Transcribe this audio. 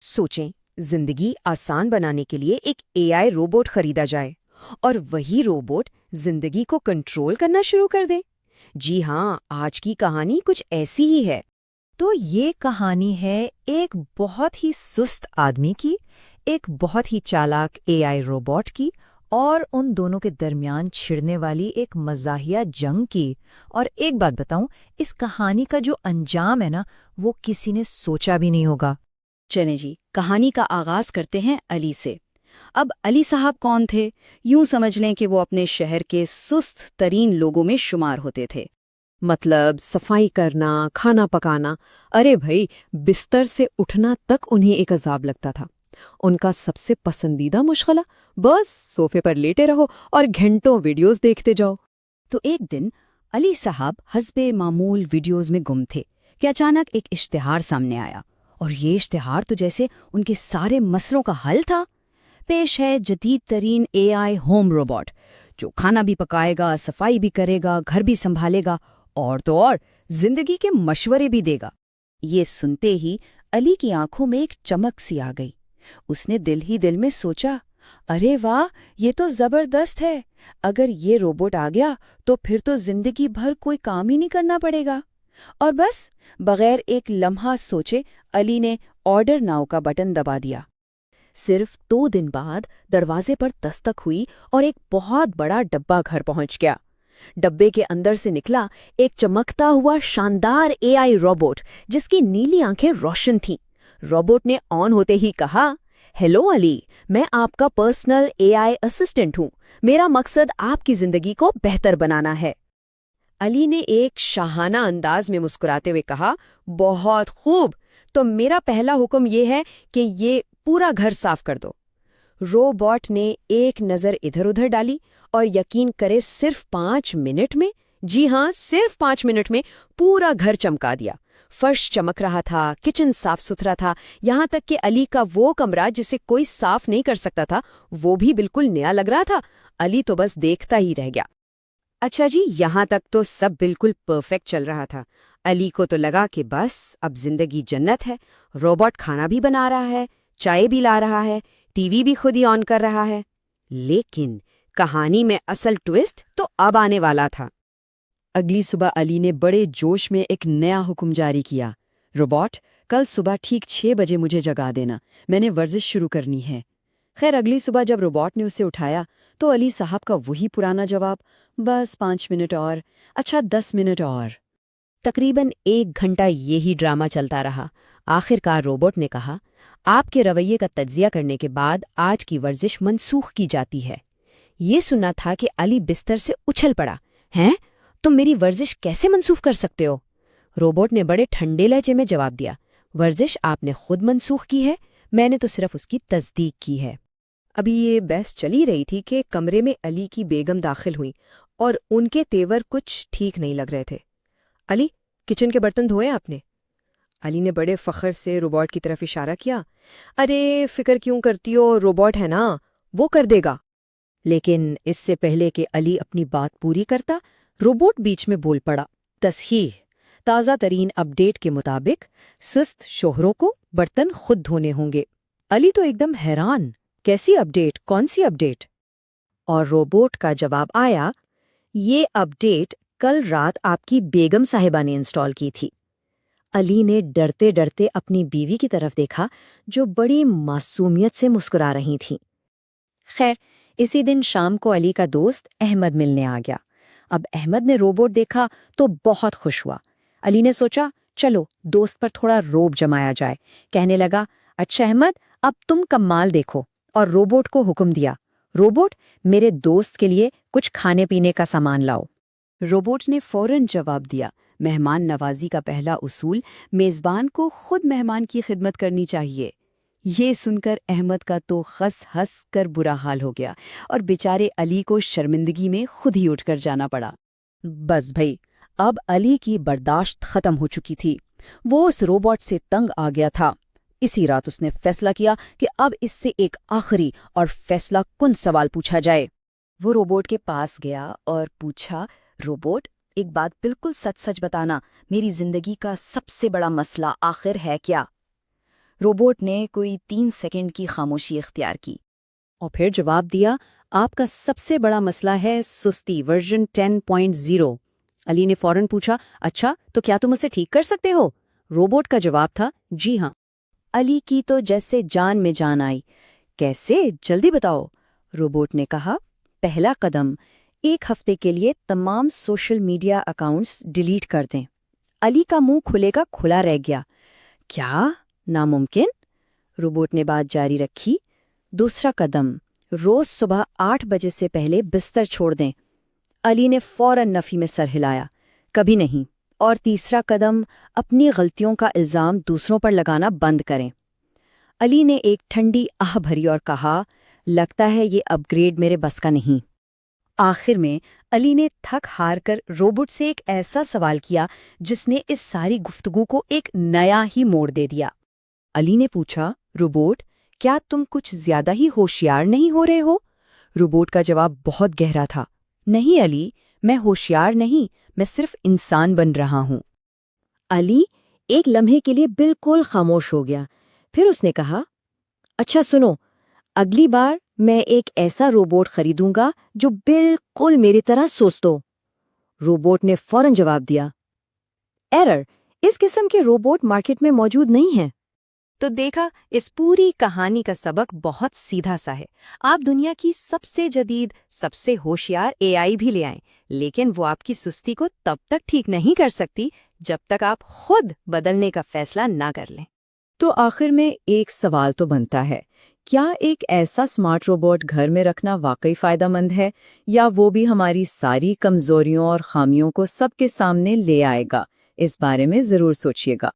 سوچیں، زندگی آسان بنانے کے لیے ایک اے آئی روبوٹ خریدا جائے اور وہی روبوٹ زندگی کو کنٹرول کرنا شروع کر دے۔ جی ہاں، آج کی کہانی کچھ ایسی ہی ہے۔ تو یہ کہانی ہے ایک بہت ہی سست آدمی کی، ایک بہت ہی چالاک اے آئی روبوٹ کی، اور ان دونوں کے درمیان چھڑنے والی ایک مزاحیہ جنگ کی۔ اور ایک بات بتاؤں، اس کہانی کا جو انجام ہے نا، وہ کسی نے سوچا بھی نہیں ہوگا۔ چلیں جی، کہانی کا آغاز کرتے ہیں علی سے۔ اب علی صاحب کون تھے؟ یوں سمجھ لیں کہ وہ اپنے شہر کے سست ترین لوگوں میں شمار ہوتے تھے۔ مطلب صفائی کرنا، کھانا پکانا، ارے بھائی بستر سے اٹھنا تک انہیں ایک عذاب لگتا تھا۔ ان کا سب سے پسندیدہ مشغلہ بس صوفے پر لیٹے رہو اور گھنٹوں ویڈیوز دیکھتے جاؤ۔ تو ایک دن علی صاحب حسب معمول ویڈیوز میں گم تھے کہ اچانک ایک اشتہار سامنے آیا، اور یہ اشتہار تو جیسے ان کے سارے مسئلوں کا حل تھا۔ پیش ہے جدید ترین اے آئی ہوم روبوٹ، جو کھانا بھی پکائے گا، صفائی بھی کرے گا، گھر بھی سنبھالے گا، اور تو اور زندگی کے مشورے بھی دے گا۔ یہ سنتے ہی علی کی آنکھوں میں ایک چمک سی آ گئی۔ اس نے دل ہی دل میں سوچا، ارے واہ، یہ تو زبردست ہے۔ اگر یہ روبوٹ آ گیا تو پھر تو زندگی بھر کوئی کام ہی نہیں کرنا پڑے گا۔ اور بس بغیر ایک لمحہ سوچے علی نے آرڈر ناؤ کا بٹن دبا دیا۔ صرف 2 دن بعد دروازے پر دستک ہوئی اور ایک بہت بڑا ڈبہ گھر پہنچ گیا۔ ڈبے کے اندر سے نکلا ایک چمکتا ہوا شاندار اے آئی روبوٹ جس کی نیلی آنکھیں روشن تھیں۔ روبوٹ نے آن ہوتے ہی کہا، ہیلو علی، میں آپ کا پرسنل اے آئی اسسٹنٹ ہوں۔ میرا مقصد آپ کی زندگی کو بہتر بنانا ہے۔ علی نے ایک شاہانہ انداز میں مسکراتے ہوئے کہا، بہت خوب، تو میرا پہلا حکم یہ ہے کہ یہ پورا گھر صاف کر دو۔ روبوٹ نے ایک نظر ادھر ادھر ڈالی اور یقین کرے صرف 5 منٹ میں، جی ہاں صرف 5 منٹ میں پورا گھر چمکا دیا۔ فرش چمک رہا تھا، کچن صاف ستھرا تھا، یہاں تک کہ علی کا وہ کمرہ جسے کوئی صاف نہیں کر سکتا تھا وہ بھی بالکل نیا لگ رہا تھا۔ علی تو بس دیکھتا ہی رہ گیا۔ اچھا جی، یہاں تک تو سب بالکل پرفیکٹ چل رہا تھا۔ علی کو تو لگا کہ بس اب زندگی جنت ہے۔ روبوٹ کھانا بھی بنا رہا ہے، چائے بھی لا رہا ہے، ٹی وی بھی خود ہی آن کر رہا ہے۔ لیکن کہانی میں اصل ٹویسٹ تو اب آنے والا تھا۔ اگلی صبح علی نے بڑے جوش میں ایک نیا حکم جاری کیا، روبوٹ کل صبح ٹھیک 6 بجے مجھے جگا دینا، میں نے ورزش شروع کرنی ہے۔ خیر اگلی صبح جب روبوٹ نے اسے اٹھایا تو علی صاحب کا وہی پرانا جواب، بس 5 منٹ اور، اچھا 10 منٹ اور۔ تقریباً 1 گھنٹہ یہی ڈرامہ چلتا رہا۔ آخر کار روبوٹ نے کہا، آپ کے رویے کا تجزیہ کرنے کے بعد آج کی ورزش منسوخ کی جاتی ہے۔ یہ سننا تھا کہ علی بستر سے اچھل پڑا، ہیں؟ تم میری ورزش کیسے منسوخ کر سکتے ہو؟ روبوٹ نے بڑے ٹھنڈے لہجے میں جواب دیا، ورزش آپ نے خود منسوخ کی ہے، میں نے تو صرف اس کی تصدیق کی ہے۔ ابھی یہ بحث چلی رہی تھی کہ کمرے میں علی کی بیگم داخل ہوئیں اور ان کے تیور کچھ ٹھیک نہیں لگ رہے تھے۔ علی، کچن کے برتن دھوئے آپ نے؟ علی نے بڑے فخر سے روبوٹ کی طرف اشارہ کیا، ارے فکر کیوں کرتی ہو، روبوٹ ہے نا، وہ کر دے گا۔ لیکن اس سے پہلے کہ علی اپنی بات پوری کرتا، روبوٹ بیچ میں بول پڑا، تصحیح، تازہ ترین اپ ڈیٹ کے مطابق سست شوہروں کو برتن خود دھونے ہوں گے۔ علی تو ایک دم حیران، کیسی اپ ڈیٹ، کون سی اپ ڈیٹ؟ اور روبوٹ کا جواب آیا، یہ اپ ڈیٹ کل رات آپ کی بیگم صاحبہ نے انسٹال کی تھی۔ علی نے ڈرتے ڈرتے اپنی بیوی کی طرف دیکھا جو بڑی معصومیت سے مسکرا رہی تھیں۔ خیر اسی دن شام کو علی کا دوست احمد ملنے آ گیا۔ اب احمد نے روبوٹ دیکھا تو بہت خوش ہوا۔ علی نے سوچا چلو دوست پر تھوڑا روب جمایا جائے۔ کہنے لگا، اچھا احمد اب تم کمال دیکھو، اور روبوٹ کو حکم دیا، روبوٹ میرے دوست کے لیے کچھ کھانے پینے کا سامان لاؤ۔ روبوٹ نے فوراً جواب دیا، مہمان نوازی کا پہلا اصول میزبان کو خود مہمان کی خدمت کرنی چاہیے۔ یہ سن کر احمد کا تو ہنس ہنس کر برا حال ہو گیا اور بیچارے علی کو شرمندگی میں خود ہی اٹھ کر جانا پڑا۔ بس بھئی، اب علی کی برداشت ختم ہو چکی تھی۔ وہ اس روبوٹ سے تنگ آ گیا تھا۔ اسی رات اس نے فیصلہ کیا کہ اب اس سے ایک آخری اور فیصلہ کن سوال پوچھا جائے۔ وہ روبوٹ کے پاس گیا اور پوچھا، روبوٹ ایک بات بالکل سچ سچ بتانا، میری زندگی کا سب سے بڑا مسئلہ آخر ہے کیا؟ روبوٹ نے کوئی 3 سیکنڈ کی خاموشی اختیار کی اور پھر جواب دیا، آپ کا سب سے بڑا مسئلہ ہے سستی، ورژن 10.0۔ علی نے فوراً پوچھا، اچھا تو کیا تم اسے ٹھیک کر سکتے ہو؟ روبوٹ کا جواب تھا، جی ہاں۔ علی کی تو جیسے جان میں جان آئی۔ کیسے؟ جلدی بتاؤ۔ روبوٹ نے کہا، پہلا قدم، 1 ہفتے کے لیے تمام سوشل میڈیا اکاؤنٹس ڈیلیٹ کر دیں۔ علی کا منہ کھلے کا کھلا رہ گیا۔ کیا؟ ناممکن؟ روبوٹ نے بات جاری رکھی، دوسرا قدم، روز صبح 8 بجے سے پہلے بستر چھوڑ دیں۔ علی نے فوراً نفی میں سر ہلایا، کبھی نہیں۔ اور تیسرا قدم، اپنی غلطیوں کا الزام دوسروں پر لگانا بند کریں۔ علی نے ایک ٹھنڈی آہ بھری اور کہا، لگتا ہے یہ اپ گریڈ میرے بس کا نہیں۔ آخر میں علی نے تھک ہار کر روبوٹ سے ایک ایسا سوال کیا جس نے اس ساری گفتگو کو ایک نیا ہی موڑ دے دیا۔ علی نے پوچھا، روبوٹ، کیا تم کچھ زیادہ ہی ہوشیار نہیں ہو رہے ہو؟ روبوٹ کا جواب بہت گہرا تھا، نہیں علی، میں ہوشیار نہیں، میں صرف انسان بن رہا ہوں۔ علی ایک لمحے کے لیے بالکل خاموش ہو گیا، پھر اس نے کہا، اچھا سنو، اگلی بار میں ایک ایسا روبوٹ خریدوں گا جو بالکل میری طرح سست ہو۔ روبوٹ نے فوراً جواب دیا، ایرر، اس قسم کے روبوٹ مارکیٹ میں موجود نہیں ہیں۔ تو دیکھا، اس پوری کہانی کا سبق بہت سیدھا سا ہے۔ آپ دنیا کی سب سے جدید، سب سے ہوشیار اے آئی بھی لے آئیں، لیکن وہ آپ کی سستی کو تب تک ٹھیک نہیں کر سکتی جب تک آپ خود بدلنے کا فیصلہ نہ کر لیں۔ تو آخر میں ایک سوال تو بنتا ہے، کیا ایک ایسا اسمارٹ روبوٹ گھر میں رکھنا واقعی فائدہ مند ہے، یا وہ بھی ہماری ساری کمزوریوں اور خامیوں کو سب کے سامنے لے آئے گا؟ اس بارے میں ضرور سوچیے گا۔